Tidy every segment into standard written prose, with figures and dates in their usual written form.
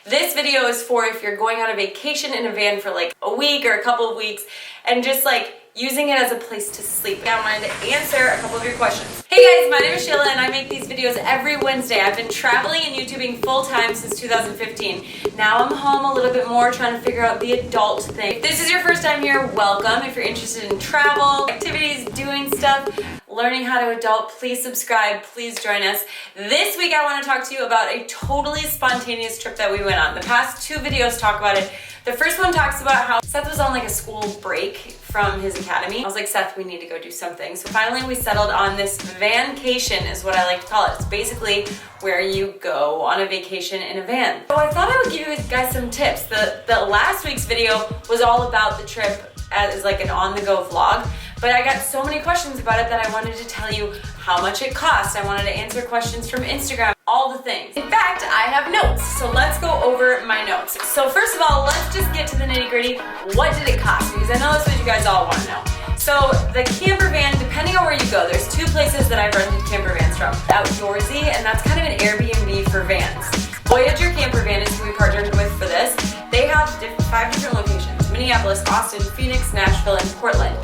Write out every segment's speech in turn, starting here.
This video is for if you're going on a vacation in a van for like a week or a couple of weeks and just like using it as a place to sleep. I wanted to answer a couple of your questions. Hey guys, my name is Shayla and I make these videos every Wednesday. I've been traveling and YouTubing full time since 2015. Now I'm home a little bit more trying to figure out the adult thing. If this is your first time here, welcome. If you're interested in travel, activities, doing stuff, learning how to adult, please subscribe, please join us. This week I want to talk to you about a totally spontaneous trip that we went on. The past two videos talk about it. The first one talks about how Seth was on like a school break from his academy. I was like, Seth, we need to go do something. So finally we settled on this vancation is what I like to call it. It's basically where you go on a vacation in a van. So I thought I would give you guys some tips. The last week's video was all about the trip as like an on-the-go vlog, but I got so many questions about it that I wanted to tell you how much it cost. I wanted to answer questions from Instagram, all the things. In fact, I have notes, so let's go over my notes. So first of all, let's just get to the nitty-gritty. What did it cost? Because I know that's what you guys all want to know. So the camper van, depending on where you go, there's two places that I've rented camper vans from. Outdoorsy, and that's kind of an Airbnb for vans. Voyager Camper Van is who we partnered with for this. They have 5 different locations: Minneapolis, Austin, Phoenix, Nashville, and Portland.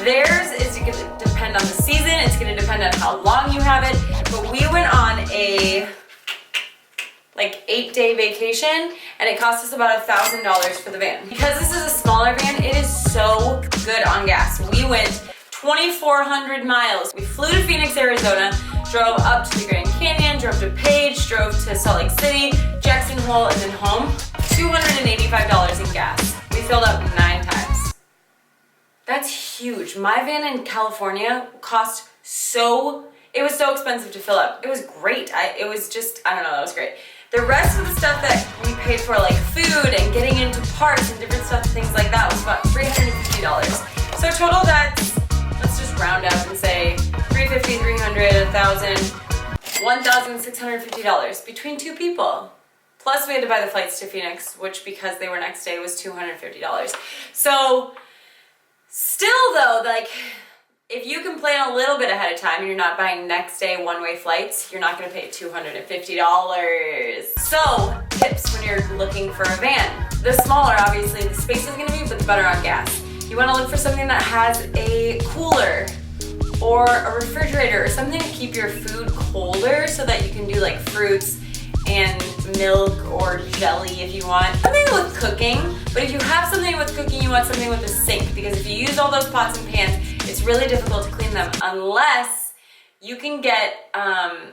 Theirs is going to depend on the season, it's going to depend on how long you have it, but we went on a like 8-day vacation and it cost us about $1,000 for the van. Because this is a smaller van, it is so good on gas. We went 2,400 miles. We flew to Phoenix, Arizona, drove up to the Grand Canyon, drove to Page, drove to Salt Lake City, Jackson Hole, and then home. $285 in gas. We filled up 9 times. That's huge. My van in California cost it was so expensive to fill up. It was great. It was just, I don't know, that was great. The rest of the stuff that we paid for, like food and getting into parks and different stuff, things like that, was about $350. So total that's, let's just round up and say $350, $300, $1,000, $1,650 between 2 people. Plus we had to buy the flights to Phoenix, which because they were next day was $250. So still though, like if you can plan a little bit ahead of time and you're not buying next day one-way flights, you're not gonna pay $250. So tips when you're looking for a van. The smaller, obviously, the space is gonna be, but the better on gas. You wanna look for something that has a cooler or a refrigerator or something to keep your food colder so that you can do like fruits and milk or jelly if you want. Something with cooking, but if you have something with cooking, you want something with a sink, because if you use all those pots and pans, it's really difficult to clean them unless you can get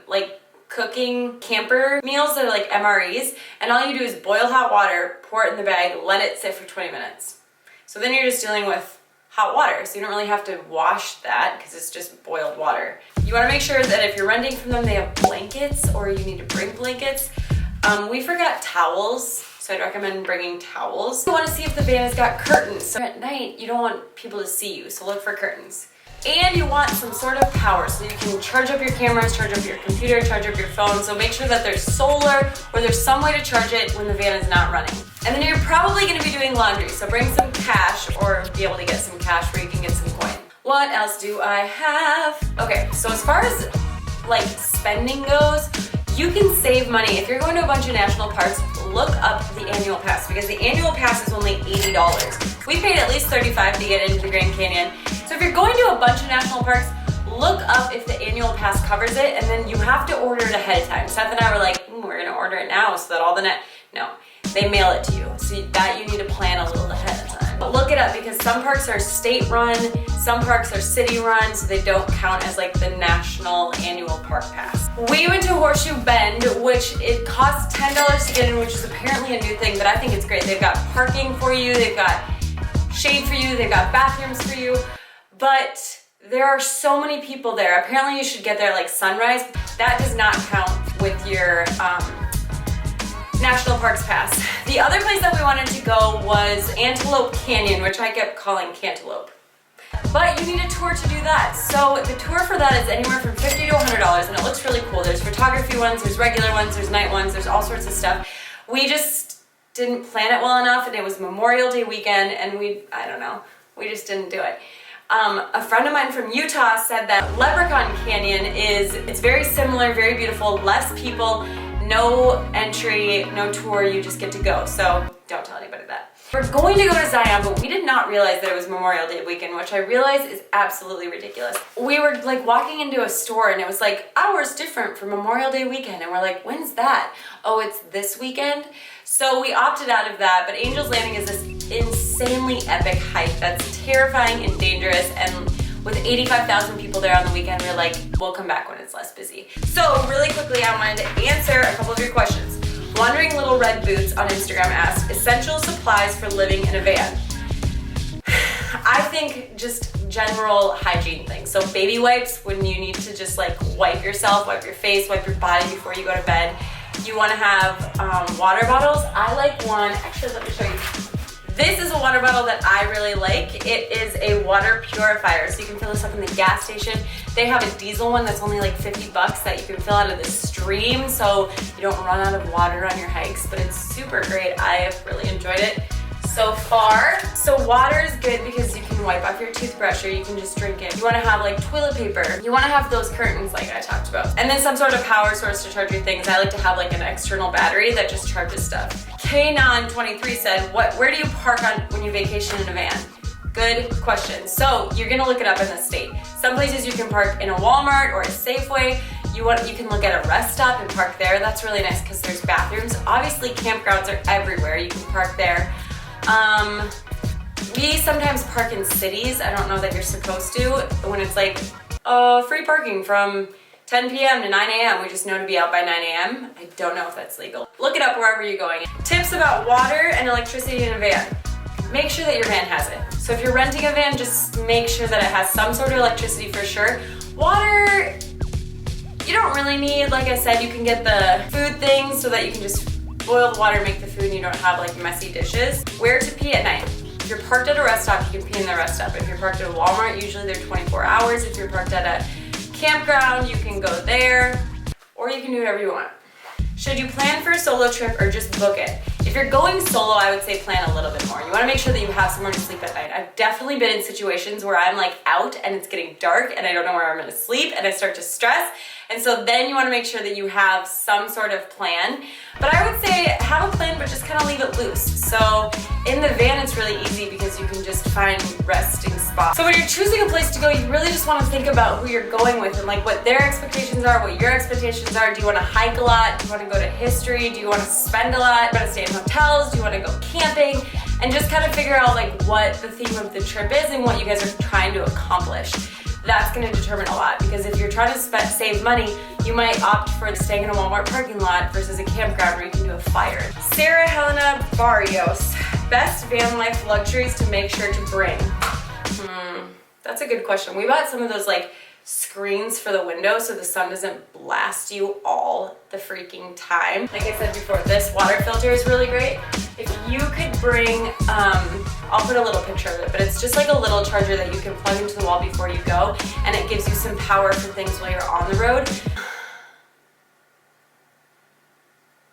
like cooking camper meals that are like MREs, and all you do is boil hot water, pour it in the bag, let it sit for 20 minutes. So then you're just dealing with hot water, so you don't really have to wash that because it's just boiled water. You want to make sure that if you're renting from them, they have blankets or you need to bring blankets. We forgot towels, so I'd recommend bringing towels. You want to see if the van has got curtains. So at night, you don't want people to see you, so look for curtains. And you want some sort of power, so you can charge up your cameras, charge up your computer, charge up your phone. So make sure that there's solar or there's some way to charge it when the van is not running. And then you're probably going to be doing laundry, so bring some cash or be able to get some cash where you can get some coin. What else do I have? Okay, so as far as like spending goes, you can save money. If you're going to a bunch of national parks, look up the annual pass, because the annual pass is only $80. We paid at least $35 to get into the Grand Canyon. So if you're going to a bunch of national parks, look up if the annual pass covers it, and then you have to order it ahead of time. Seth and I were like, we're gonna order it now so that all the no, they mail it to you. So that you need to plan a little ahead of time. But look it up, because some parks are state run, some parks are city run, so they don't count as like the national annual park pass. We went to Horseshoe Bend, which it costs $10 to get in, which is apparently a new thing, but I think it's great. They've got parking for you, they've got shade for you, they've got bathrooms for you, but there are so many people there. Apparently you should get there like sunrise. That does not count with your National Parks Pass. The other place that we wanted to go was Antelope Canyon, which I kept calling Cantaloupe. But you need a tour to do that. So the tour for that is anywhere from $50 to $100, and it looks really cool. There's photography ones, there's regular ones, there's night ones, there's all sorts of stuff. We just didn't plan it well enough, and it was Memorial Day weekend, and I don't know, we just didn't do it. A friend of mine from Utah said that Leprechaun Canyon it's very similar, very beautiful, less people, no entry, no tour, you just get to go. So don't tell anybody that. We're going to go to Zion, but we did not realize that it was Memorial Day weekend, which I realize is absolutely ridiculous. We were like walking into a store and it was like, hours different for Memorial Day weekend. And we're like, when's that? Oh, it's this weekend? So we opted out of that, but Angel's Landing is this insanely epic hike that's terrifying and dangerous, and with 85,000 people there on the weekend, we're like, we'll come back when it's less busy. So really quickly, I wanted to answer a couple of your questions. Wandering Little Red Boots on Instagram asked, essential supplies for living in a van. I think just general hygiene things. So baby wipes, when you need to just like wipe yourself, wipe your face, wipe your body before you go to bed. You wanna have water bottles. I like one, actually let me show you. This is a water bottle that I really like. It is a water purifier, so you can fill this up in the gas station. They have a diesel one that's only like 50 bucks that you can fill out of the stream, so you don't run out of water on your hikes, but it's super great. I have really enjoyed it so far. So water is good because you can wipe off your toothbrush or you can just drink it. You wanna have like toilet paper. You wanna have those curtains like I talked about. And then some sort of power source to charge your things. I like to have like an external battery that just charges stuff. Knon23 said, where do you park on when you vacation in a van? Good question. So you're gonna look it up in the state. Some places you can park in a Walmart or a Safeway. You can look at a rest stop and park there. That's really nice because there's bathrooms. Obviously campgrounds are everywhere. You can park there. We sometimes park in cities. I don't know that you're supposed to. When it's like free parking from 10 p.m. to 9 a.m. We just know to be out by 9 a.m. I don't know if that's legal. Look it up wherever you're going. Tips about water and electricity in a van. Make sure that your van has it. So if you're renting a van, just make sure that it has some sort of electricity for sure. Water, you don't really need. Like I said, you can get the food things so that you can just boil the water, make the food, and you don't have like messy dishes. Where to pee at night. If you're parked at a rest stop, you can pee in the rest stop. If you're parked at a Walmart, usually they're 24 hours. If you're parked at a campground, you can go there, or you can do whatever you want. Should you plan for a solo trip or just book it? If you're going solo, I would say plan a little bit more. You wanna make sure that you have somewhere to sleep at night. I've definitely been in situations where I'm like out and it's getting dark and I don't know where I'm gonna sleep and I start to stress. And so then you wanna make sure that you have some sort of plan. But I would say have a plan, but just kind of leave it loose. So in the van, it's really easy because you can just find resting spots. So when you're choosing a place to go, you really just wanna think about who you're going with and like what their expectations are, what your expectations are. Do you wanna hike a lot? Do you wanna go to history? Do you wanna spend a lot? Do you wanna stay in hotels? Do you wanna go camping? And just kind of figure out like what the theme of the trip is and what you guys are trying to accomplish. That's gonna determine a lot, because if you're trying to save money, you might opt for staying in a Walmart parking lot versus a campground where you can do a fire. Sarah Helena Barrios, best van life luxuries to make sure to bring. That's a good question. We bought some of those like screens for the window so the sun doesn't blast you all the freaking time. Like I said before, this water filter is really great. If you could bring, I'll put a little picture of it, but it's just like a little charger that you can plug into the wall before you go, and it gives you some power for things while you're on the road.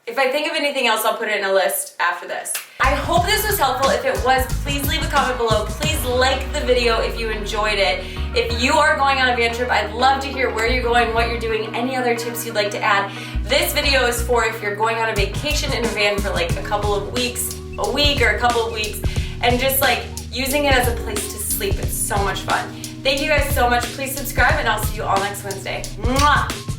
If I think of anything else, I'll put it in a list after this. I hope this was helpful. If it was, please leave a comment below. Please like the video if you enjoyed it. If you are going on a van trip, I'd love to hear where you're going, what you're doing, any other tips you'd like to add. This video is for if you're going on a vacation in a van for like a couple of weeks, a week or a couple of weeks, and just like using it as a place to sleep. It's so much fun. Thank you guys so much. Please subscribe and I'll see you all next Wednesday. Mwah!